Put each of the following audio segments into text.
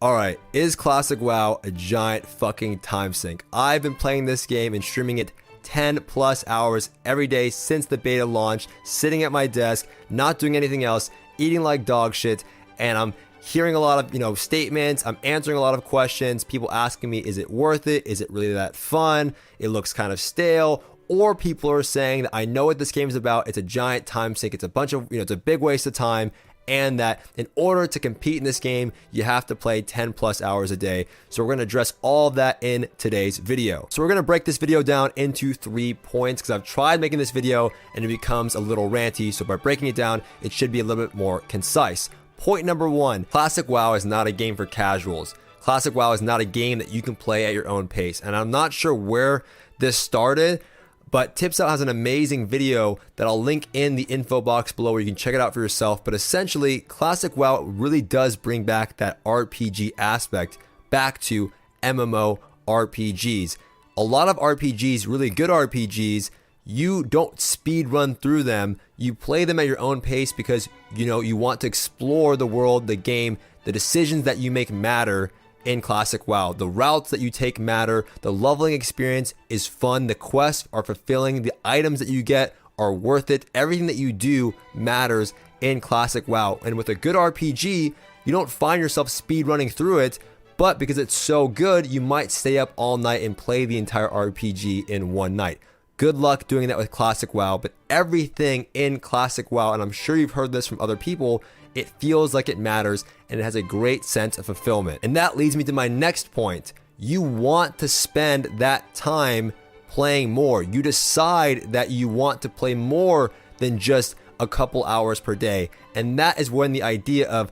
Alright, is Classic WoW a giant fucking time sink? I've been playing this game and streaming it 10 plus hours every day since the beta launched, sitting at my desk, not doing anything else, eating like dog shit, and I'm hearing a lot of, statements, I'm answering a lot of questions, people asking me, is it worth it? Is it really that fun? It looks kind of stale. Or people are saying that I know what this game is about, it's a giant time sink, it's a bunch of, it's a big waste of time, and that in order to compete in this game, you have to play 10 plus hours a day. So we're going to address all of that in today's video. So we're going to break this video down into 3 points because I've tried making this video and it becomes a little ranty. So by breaking it down, it should be a little bit more concise. Point number 1, Classic WoW is not a game for casuals. Classic WoW is not a game that you can play at your own pace. And I'm not sure where this started, but TipsOut has an amazing video that I'll link in the info box below where you can check it out for yourself. But essentially, Classic WoW really does bring back that RPG aspect back to MMO RPGs. A lot of RPGs, really good RPGs, you don't speed run through them. You play them at your own pace because, you want to explore the world, the game, the decisions that you make matter. In Classic WoW, the routes that you take matter, the leveling experience is fun, the quests are fulfilling, the items that you get are worth it, everything that you do matters in Classic WoW. And with a good RPG, you don't find yourself speed running through it, but because it's so good, you might stay up all night and play the entire RPG in one night. Good luck doing that with Classic WoW, but everything in Classic WoW, and I'm sure you've heard this from other people, it feels like it matters and it has a great sense of fulfillment. And that leads me to my next point. You want to spend that time playing more. You decide that you want to play more than just a couple hours per day. And that is when the idea of,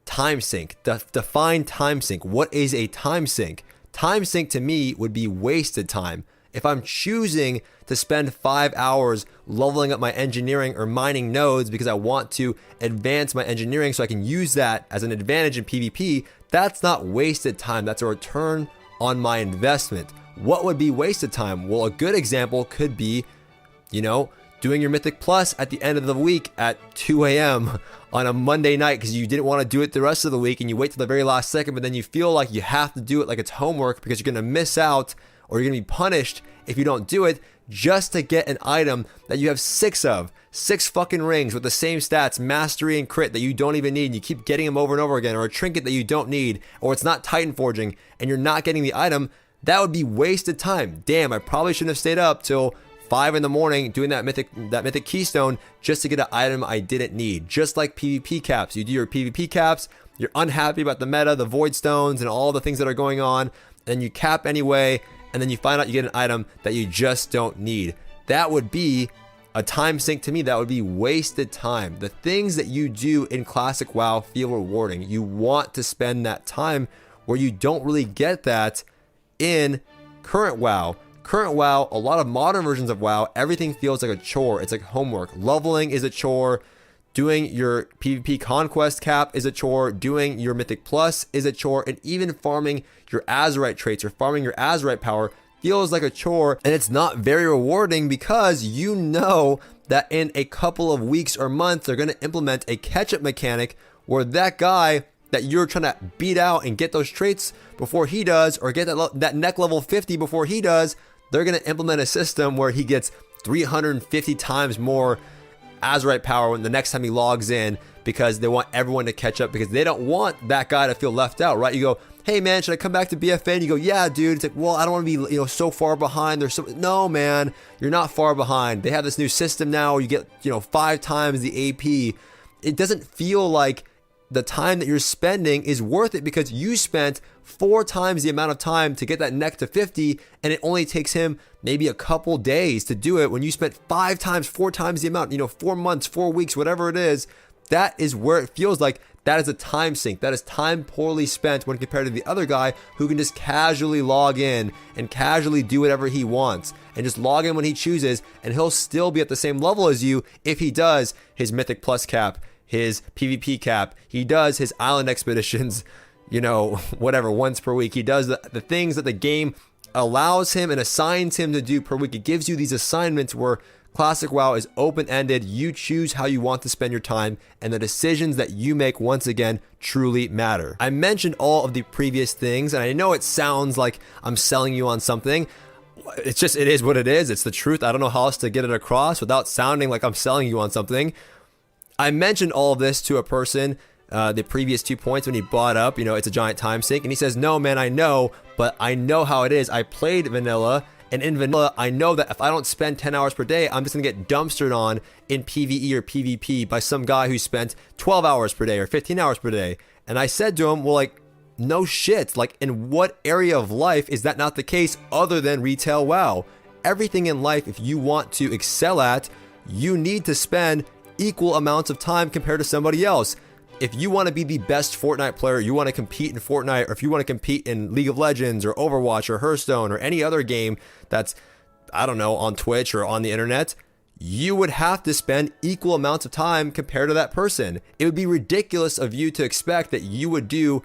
time sink, define time sink. What is a time sink? Time sink to me would be wasted time. If I'm choosing to spend 5 hours leveling up my engineering or mining nodes because I want to advance my engineering so I can use that as an advantage in PvP, that's not wasted time. That's a return on my investment. What would be wasted time? Well, a good example could be, doing your Mythic Plus at the end of the week at 2 a.m. on a Monday night because you didn't want to do it the rest of the week and you wait till the very last second, but then you feel like you have to do it like it's homework because you're going to miss out or you're going to be punished if you don't do it just to get an item that you have 6 of. 6 fucking rings with the same stats, mastery and crit, that you don't even need. And you keep getting them over and over again, or a trinket that you don't need, or it's not Titan Forging and you're not getting the item. That would be wasted time. Damn, I probably shouldn't have stayed up till 5 in the morning doing that mythic keystone just to get an item I didn't need. Just like PvP caps. You do your PvP caps, you're unhappy about the meta, the void stones, and all the things that are going on, and you cap anyway, and then you find out you get an item that you just don't need. That would be a time sink to me. That would be wasted time. The things that you do in Classic WoW feel rewarding. You want to spend that time where you don't really get that in current WoW. Current WoW, a lot of modern versions of WoW, everything feels like a chore. It's like homework. Leveling is a chore. Doing your PvP conquest cap is a chore. Doing your Mythic Plus is a chore. And even farming your Azerite traits or farming your Azerite power feels like a chore. And it's not very rewarding because you know that in a couple of weeks or months, they're going to implement a catch-up mechanic where that guy that you're trying to beat out and get those traits before he does, or get that neck level 50 before he does, they're going to implement a system where he gets 350 times more Azerite power when the next time he logs in, because they want everyone to catch up, because they don't want that guy to feel left out, right? You go, hey man, should I come back to BFA? And you go, yeah dude. It's like, well, I don't want to be so far behind. No man, you're not far behind. They have this new system now where you get 5 times the AP. It doesn't feel like the time that you're spending is worth it because you spent 4 times the amount of time to get that neck to 50, and it only takes him maybe a couple days to do it when you spent 4 times the amount, 4 months, 4 weeks, whatever it is. That is where it feels like that is a time sink. That is time poorly spent when compared to the other guy who can just casually log in and casually do whatever he wants and just log in when he chooses, and he'll still be at the same level as you if he does his Mythic Plus cap, his PvP cap, he does his island expeditions, whatever, once per week. He does the things that the game allows him and assigns him to do per week. It gives you these assignments where Classic WoW is open-ended. You choose how you want to spend your time, and the decisions that you make, once again, truly matter. I mentioned all of the previous things, and I know it sounds like I'm selling you on something. It's just, it is what it is. It's the truth. I don't know how else to get it across without sounding like I'm selling you on something. I mentioned all of this to a person, the previous 2 points, when he brought up, it's a giant time sink, and he says, no, man, I know, but I know how it is. I played vanilla, and in vanilla, I know that if I don't spend 10 hours per day, I'm just gonna get dumpstered on in PvE or PvP by some guy who spent 12 hours per day or 15 hours per day. And I said to him, well, like, no shit. Like, in what area of life is that not the case other than retail WoW? Everything in life, if you want to excel at, you need to spend equal amounts of time compared to somebody else. If you want to be the best Fortnite player, you want to compete in Fortnite, or if you want to compete in League of Legends or Overwatch or Hearthstone or any other game that's, I don't know, on Twitch or on the internet, you would have to spend equal amounts of time compared to that person. It would be ridiculous of you to expect that you would do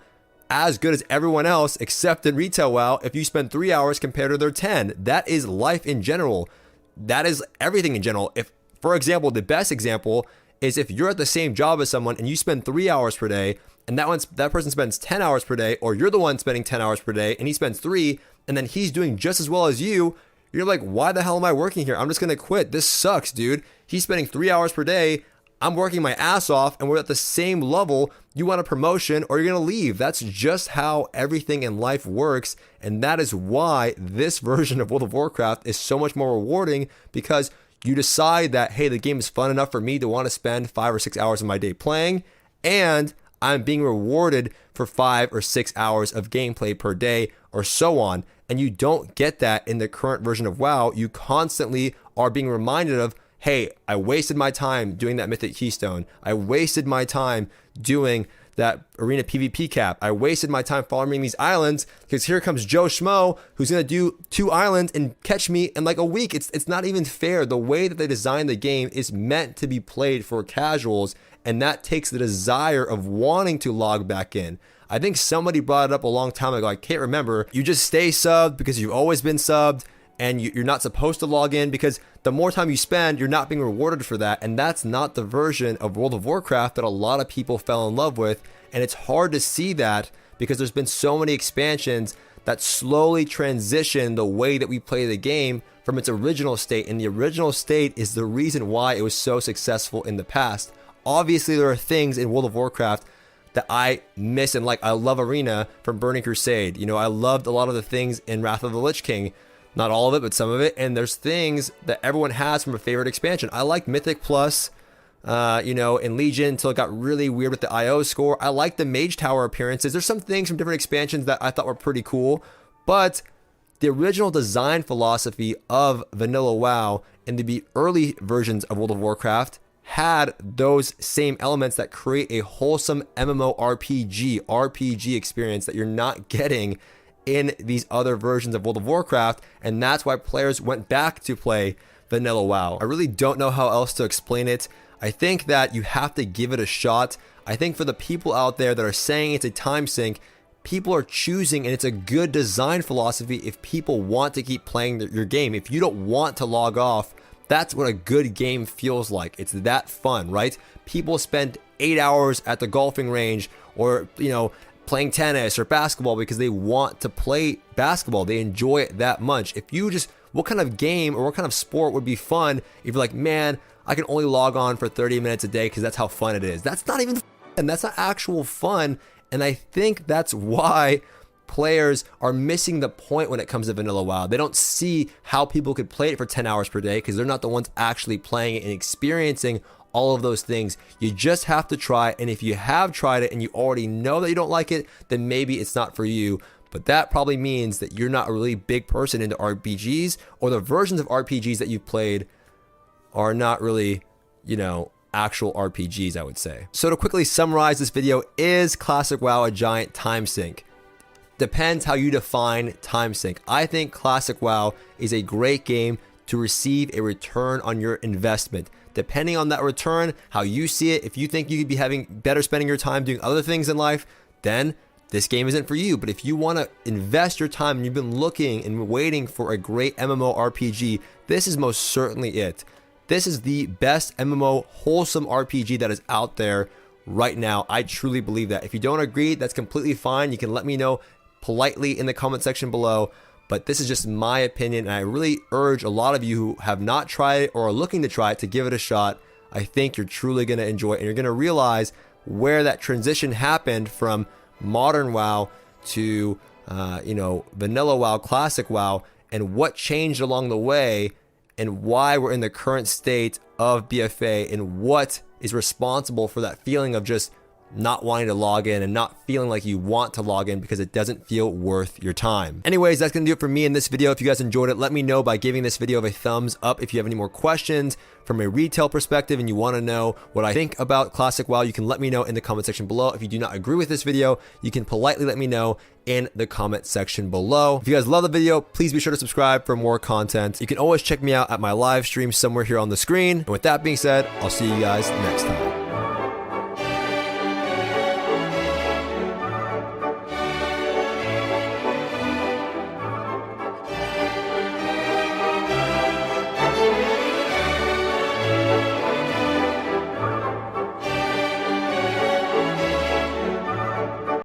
as good as everyone else except in retail WoW if you spend 3 hours compared to their 10. That is life in general. That is everything in general. If, for example, the best example is if you're at the same job as someone and you spend 3 hours per day, and that person spends 10 hours per day, or you're the one spending 10 hours per day and he spends 3, and then he's doing just as well as you, you're like, why the hell am I working here? I'm just gonna quit. This sucks, dude. He's spending 3 hours per day, I'm working my ass off, and we're at the same level. You want a promotion or you're gonna leave. That's just how everything in life works, and that is why this version of World of Warcraft is so much more rewarding, because you decide that, hey, the game is fun enough for me to want to spend 5 or 6 hours of my day playing, and I'm being rewarded for 5 or 6 hours of gameplay per day, or so on. And you don't get that in the current version of WoW. You constantly are being reminded of, hey, I wasted my time doing that Mythic Keystone. I wasted my time doing that arena PvP cap. I wasted my time farming these islands because here comes Joe Schmo who's gonna do 2 islands and catch me in like a week. It's not even fair. The way that they designed the game is meant to be played for casuals, and that takes the desire of wanting to log back in. I think somebody brought it up a long time ago. I can't remember. You just stay subbed because you've always been subbed, and you're not supposed to log in because the more time you spend, you're not being rewarded for that. And that's not the version of World of Warcraft that a lot of people fell in love with. And it's hard to see that because there's been so many expansions that slowly transition the way that we play the game from its original state. And the original state is the reason why it was so successful in the past. Obviously, there are things in World of Warcraft that I miss and like. I love Arena from Burning Crusade. I loved a lot of the things in Wrath of the Lich King. Not all of it, but some of it. And there's things that everyone has from a favorite expansion. I liked Mythic Plus, in Legion until it got really weird with the IO score. I like the Mage Tower appearances. There's some things from different expansions that I thought were pretty cool. But the original design philosophy of Vanilla WoW and the early versions of World of Warcraft had those same elements that create a wholesome MMORPG experience that you're not getting in these other versions of World of Warcraft, and that's why players went back to play Vanilla WoW. I really don't know how else to explain it. I think that you have to give it a shot. I think for the people out there that are saying it's a time sink, people are choosing, and it's a good design philosophy if people want to keep playing your game. If you don't want to log off, that's what a good game feels like. It's that fun, right? People spend 8 hours at the golfing range or, playing tennis or basketball because they want to play basketball. They enjoy it that much. What kind of game or what kind of sport would be fun if you're like, man, I can only log on for 30 minutes a day because that's how fun it is. That's not even fun. That's not actual fun. And I think that's why players are missing the point when it comes to Vanilla WoW. They don't see how people could play it for 10 hours per day because they're not the ones actually playing it and experiencing all of those things. You just have to try, and if you have tried it and you already know that you don't like it, then maybe it's not for you. But that probably means that you're not a really big person into RPGs, or the versions of RPGs that you've played are not really, actual RPGs, I would say. So to quickly summarize this video, is Classic WoW a giant time sink? Depends how you define time sink. I think Classic WoW is a great game to receive a return on your investment. Depending on that return, how you see it, if you think you could be having better spending your time doing other things in life, then this game isn't for you. But if you want to invest your time and you've been looking and waiting for a great MMORPG, this is most certainly it. This is the best MMO wholesome RPG that is out there right now. I truly believe that. If you don't agree, that's completely fine. You can let me know politely in the comment section below. But this is just my opinion, and I really urge a lot of you who have not tried it or are looking to try it to give it a shot. I think you're truly going to enjoy it, and you're going to realize where that transition happened from modern WoW to vanilla WoW, classic WoW, and what changed along the way, and why we're in the current state of BFA, and what is responsible for that feeling of just not wanting to log in and not feeling like you want to log in because it doesn't feel worth your time. Anyways, that's gonna do it for me in this video. If you guys enjoyed it, let me know by giving this video a thumbs up. If you have any more questions from a retail perspective and you want to know what I think about classic WoW, you can let me know in the comment section below. If you do not agree with this video, you can politely let me know in the comment section below. If you guys love the video, please be sure to subscribe for more content. You can always check me out at my live stream somewhere here on the screen. And with that being said, I'll see you guys next time.